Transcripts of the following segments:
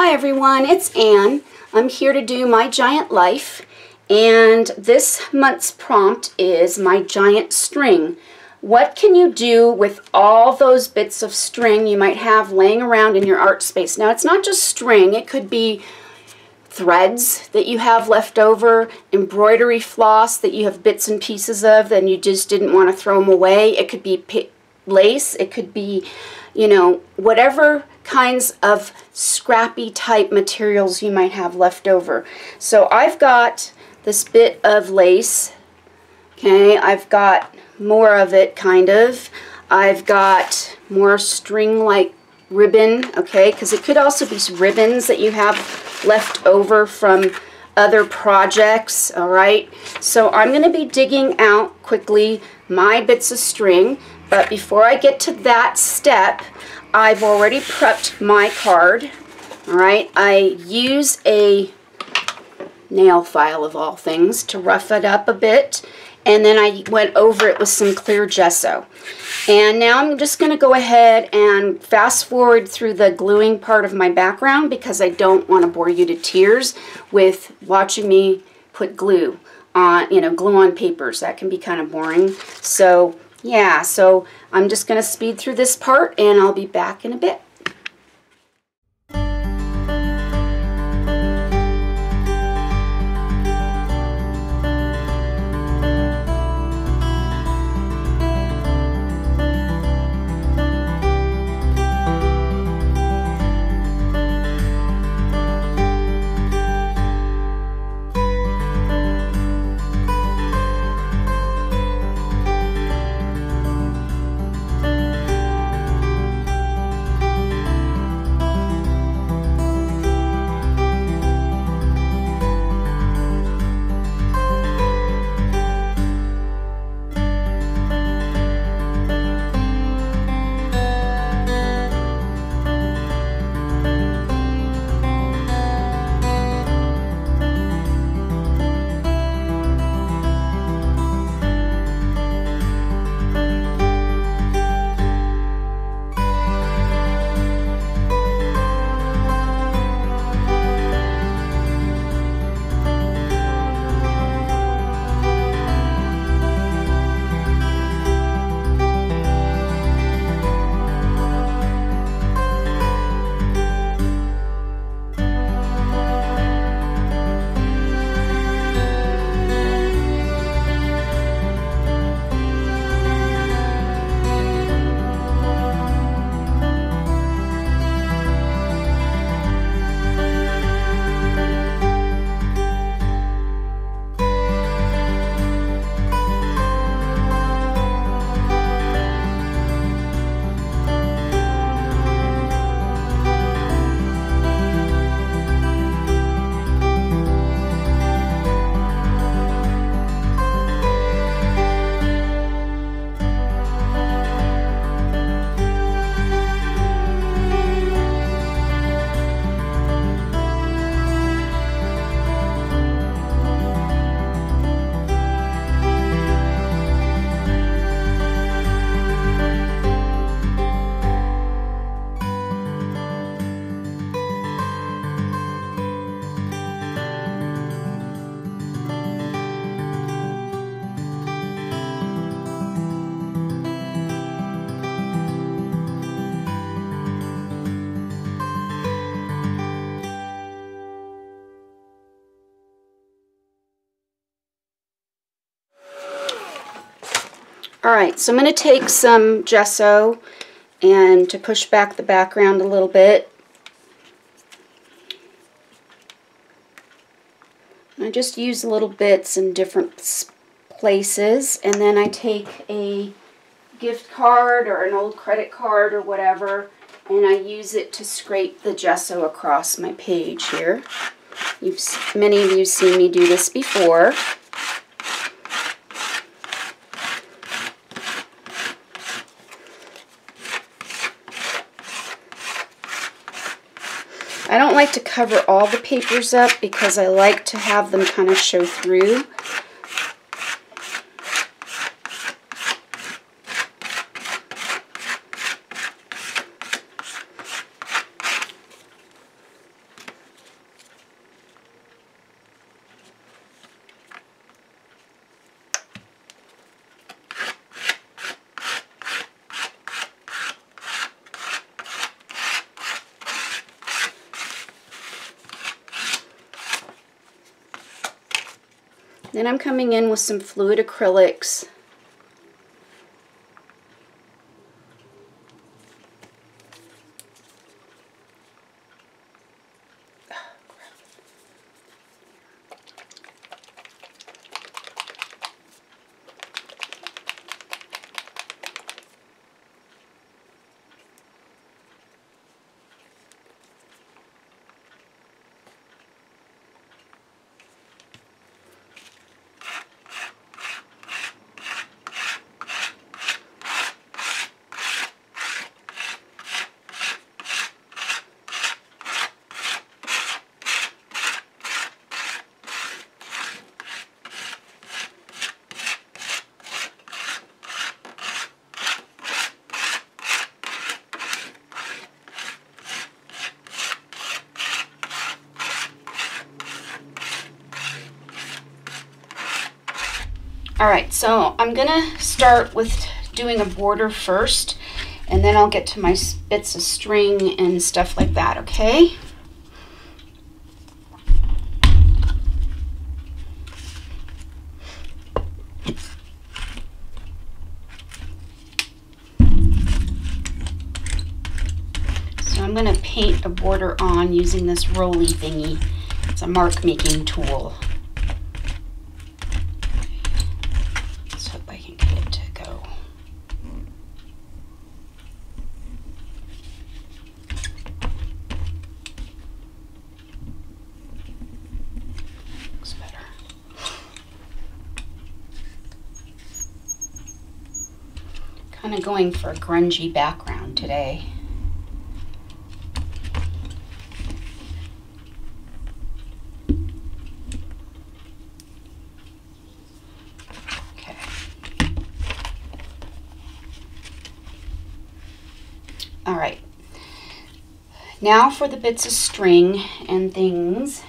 Hi everyone, it's Anne. I'm here to do my giant life, and this month's prompt is my giant string. What can you do with all those bits of string you might have laying around in your art space? Now, it's not just string. It could be threads that you have left over, embroidery floss that you have bits and pieces of and you just didn't want to throw them away. It could be lace. It could be, whatever kinds of scrappy type materials you might have left over. So I've got this bit of lace. Okay, I've got more of it, kind of. I've got more string-like ribbon, okay, because it could also be ribbons that you have left over from other projects, all right? So I'm going to be digging out quickly my bits of string, but before I get to that step, I've already prepped my card, all right? I use a nail file of all things to rough it up a bit, and then I went over it with some clear gesso. And now I'm just going to go ahead and fast forward through the gluing part of my background because I don't want to bore you to tears with watching me put glue on, glue on papers. That can be kind of boring. So yeah, so I'm just going to speed through this part and I'll be back in a bit. Alright, so I'm going to take some gesso and to push back the background a little bit. I just use little bits in different places, and then I take a gift card or an old credit card or whatever, and I use it to scrape the gesso across my page here. Many of you have seen me do this before. I don't like to cover all the papers up because I like to have them kind of show through. Then I'm coming in with some fluid acrylics. Alright, so I'm going to start with doing a border first, and then I'll get to my bits of string and stuff like that, okay? So I'm going to paint a border on using this roly thingy. It's a mark making tool. Kind of going for a grungy background today. Okay. All right. Now for the bits of string and things.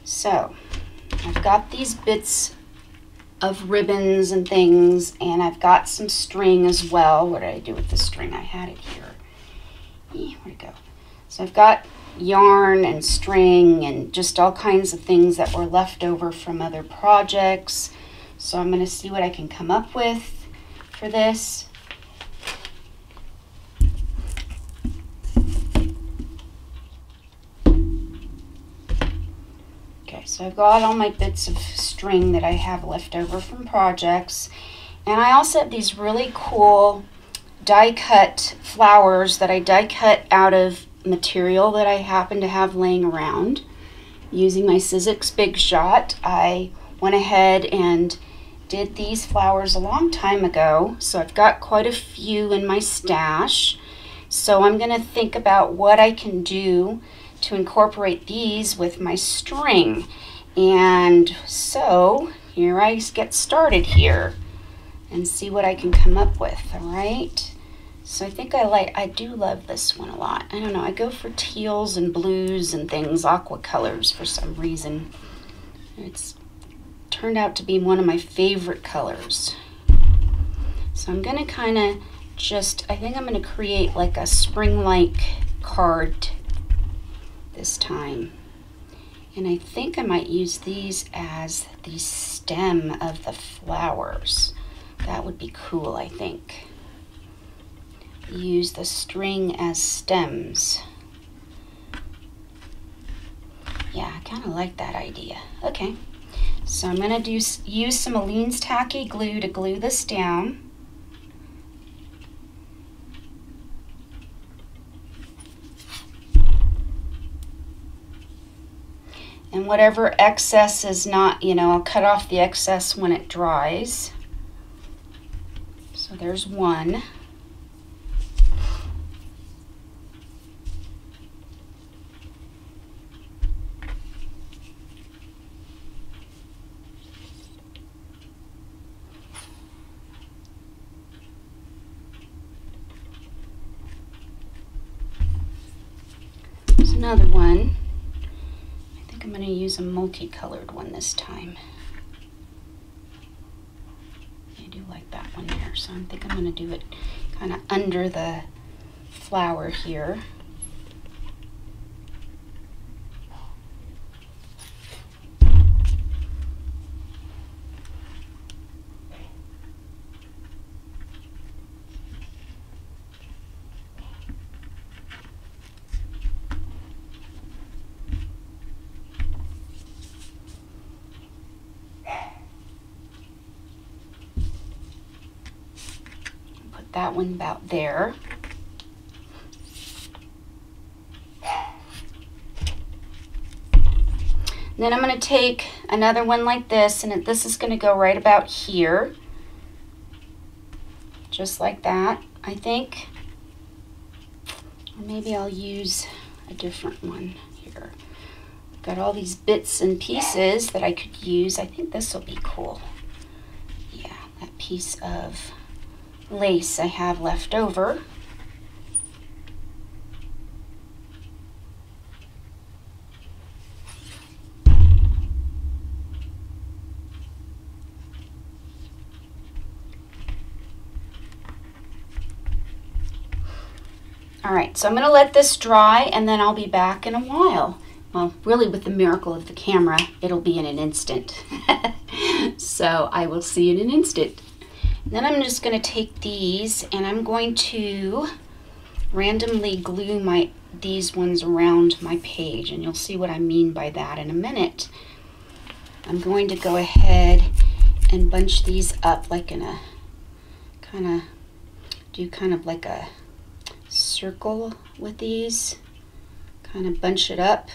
So I've got these bits of ribbons and things, and I've got some string as well. What did I do with the string? I had it here. Where'd it go? So I've got yarn and string and just all kinds of things that were left over from other projects. So I'm going to see what I can come up with for this. So I've got all my bits of string that I have left over from projects. And I also have these really cool die cut flowers that I die cut out of material that I happen to have laying around. Using my Sizzix Big Shot, I went ahead and did these flowers a long time ago. So I've got quite a few in my stash. So I'm going to think about what I can do to incorporate these with my string. And so here I get started here and see what I can come up with. All right, so I think I do love this one a lot. I don't know, I go for teals and blues and things, aqua colors for some reason. It's turned out to be one of my favorite colors. So I'm gonna kind of I think I'm gonna create like a spring-like card this time. And I think I might use these as the stem of the flowers. That would be cool, I think. Use the string as stems. Yeah, I kind of like that idea. Okay, so I'm gonna use some Aleene's Tacky Glue to glue this down. And whatever excess is not, I'll cut off the excess when it dries. So there's one. There's another one. I'm going to use a multicolored one this time. I do like that one there, so I think I'm going to do it kind of under the flower here. that one about there. Then I'm going to take another one like this, and this is going to go right about here. Just like that, I think. Or maybe I'll use a different one here. I've got all these bits and pieces that I could use. I think this will be cool. Yeah, that piece of lace I have left over. All right, so I'm gonna let this dry and then I'll be back in a while. Well, really with the miracle of the camera, it'll be in an instant. So I will see you in an instant. And then I'm just gonna take these and I'm going to randomly glue these ones around my page, and you'll see what I mean by that in a minute. I'm going to go ahead and bunch these up like in a kind of like a circle with these, kind of bunch it up,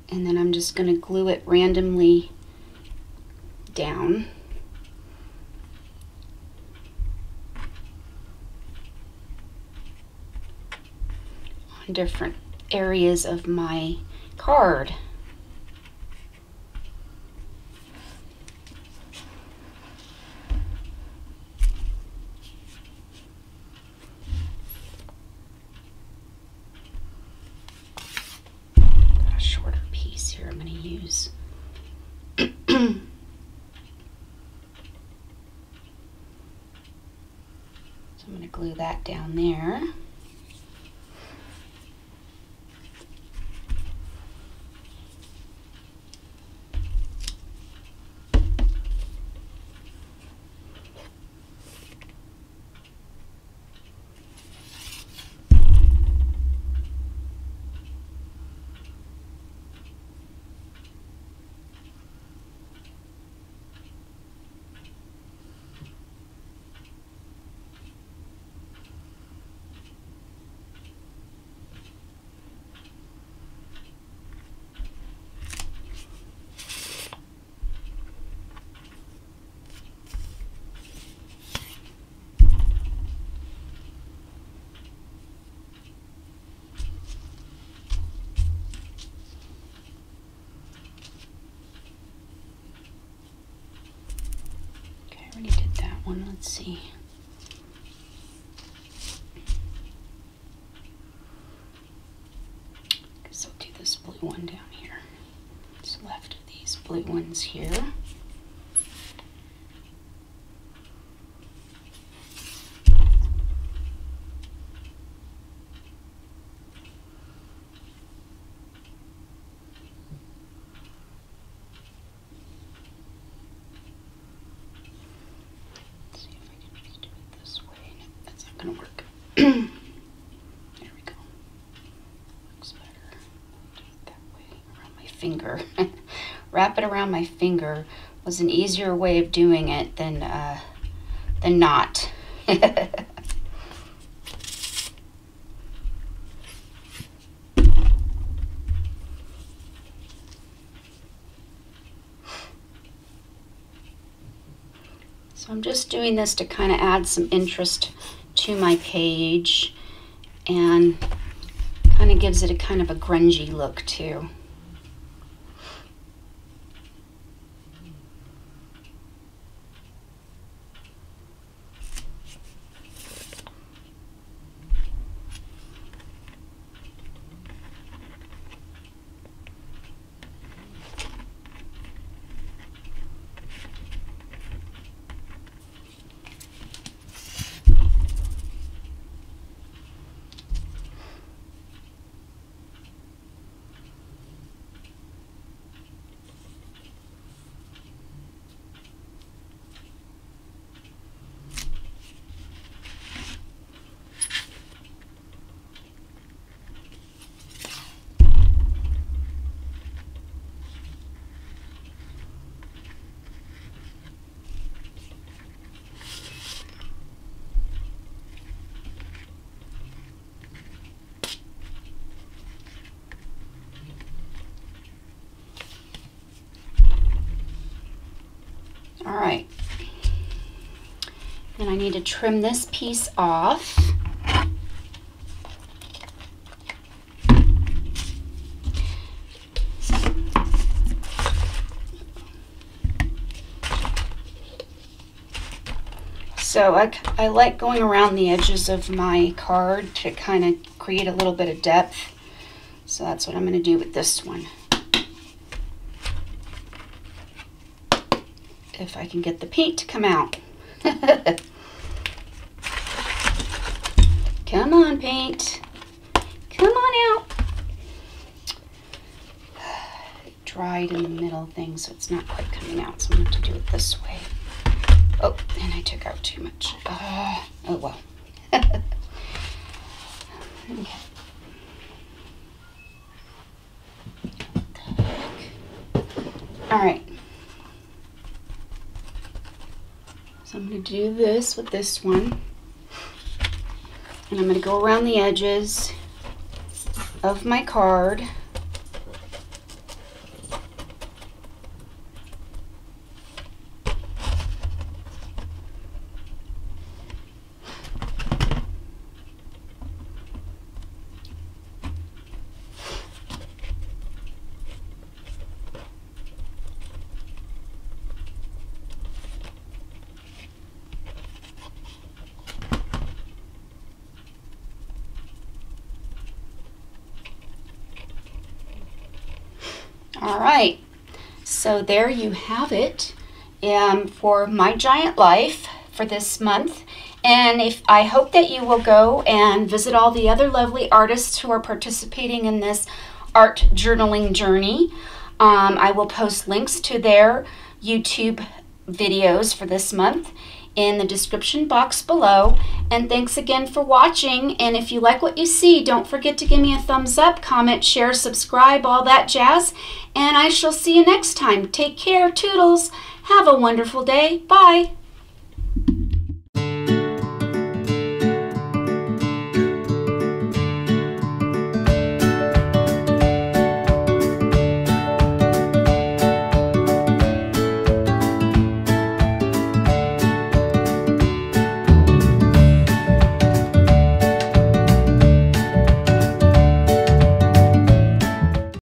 and then I'm just going to glue it randomly down. On different areas of my card. I'm going to use. So I'm going to glue that down there. I already did that one. Let's see. Guess I'll do this blue one down here. What's left of these blue ones here. Gonna work. There we go. Looks better. Do it that way around my finger. Wrap it around my finger was an easier way of doing it than not. So I'm just doing this to kind of add some interest to my page, and kind of gives it a kind of a grungy look too. All right. Then I need to trim this piece off. So I like going around the edges of my card to kind of create a little bit of depth. So that's what I'm going to do with this one. If I can get the paint to come out. Come on, paint. Come on out. It dried in the middle thing, so it's not quite coming out. So I'm going to have to do it this way. Oh, and I took out too much. Oh well. Okay. All right. So I'm going to do this with this one. And I'm going to go around the edges of my card. All right, so there you have it for My Giant Life for this month. And I hope that you will go and visit all the other lovely artists who are participating in this art journaling journey. I will post links to their YouTube videos for this month in the description box below. And thanks again for watching. And if you like what you see, don't forget to give me a thumbs up, comment, share, subscribe, all that jazz. And I shall see you next time. Take care, toodles. Have a wonderful day. Bye.